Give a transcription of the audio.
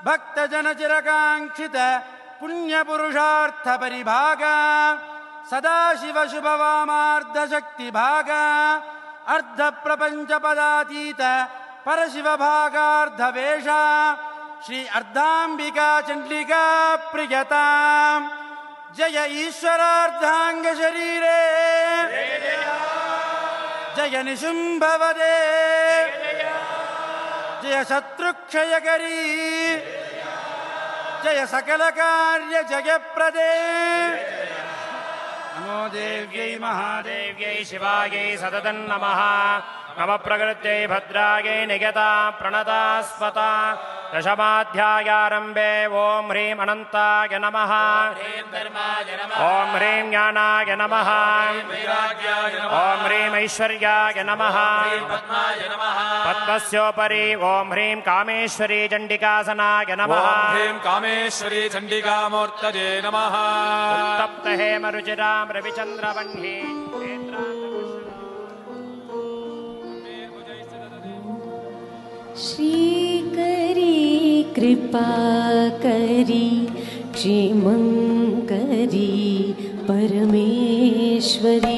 ಭಕ್ತಜನಚಿರಕಾಂಕ್ಷಿತ ಪುಣ್ಯಪುರುಷಾರ್ಥ ಪರಿಭಾಗ ಸದಾಶಿವ ಶುಭವಾಮಾರ್ಧ ಶಕ್ತಿ ಭಾಗ ಅರ್ಧ ಪ್ರಪಂಚ ಪದಾತೀತ ಪರಶಿವ ಭಾಗಾರ್ಧ ವೇಷ ಶ್ರೀ ಅರ್ಧಾಂಬಿಕಾ ಚಂಡಿಕಾ ಪ್ರಿಯತಾಂ ಜಯ ಈಶ್ವರಾರ್ಧಾಂಗ ಶರೀರೇ ಜಯ ನಿಶುಂಭವದೇ ಜಯ ಶತ್ರುಕ್ಷಯಕರೀ ಜಯ ಸಕಲ ಕಾರ್ಯ ಜಯಪ್ರದೇ ನಮೋ ದೇವ್ಯೈ ಮಹಾದೇವ್ಯೈ ಶಿವಾಯೈ ಸತತಂ ನಮಃ ನಮ ಪ್ರಕೃತ್ಯೈ ಭದ್ರಾಯೈ ನಿಗತಾ ಪ್ರಣತಾಸ್ಪತ ದಶಮಾಧ್ಯಾಯಾರಂಭೆ ಓಂ ಹ್ರೀಂ ಅನಂತಾಯ ನಮಃ ಓಂ ಹ್ರೀಂ ಜ್ಞಾನಾಯ ನಮಃ ಓಂ ಹ್ರೀಂ ಐಶ್ವರ್ಯಾಯ ನಮಃ ಪದ್ಮಸ್ಯೋಪರಿ ಓಂ ಹ್ರೀಂ ಕಾಮೇಶ್ವರಿ ಚಂಡಿಕಾಸನಾಯ ನಮಃ ಹ್ರೀಂ ಕಾಮೇಶ್ವರಿ ಚಂಡಿಕಾಮೂರ್ತಯೇ ನಮಃ ಉತ್ತಪ್ತ ಹೇಮರುಚಿರಾಂ ರವಿಚಂದ್ರವನ್ಹಿ श्रीकरी कृपाकरी क्षीमंकरी परमेश्वरी।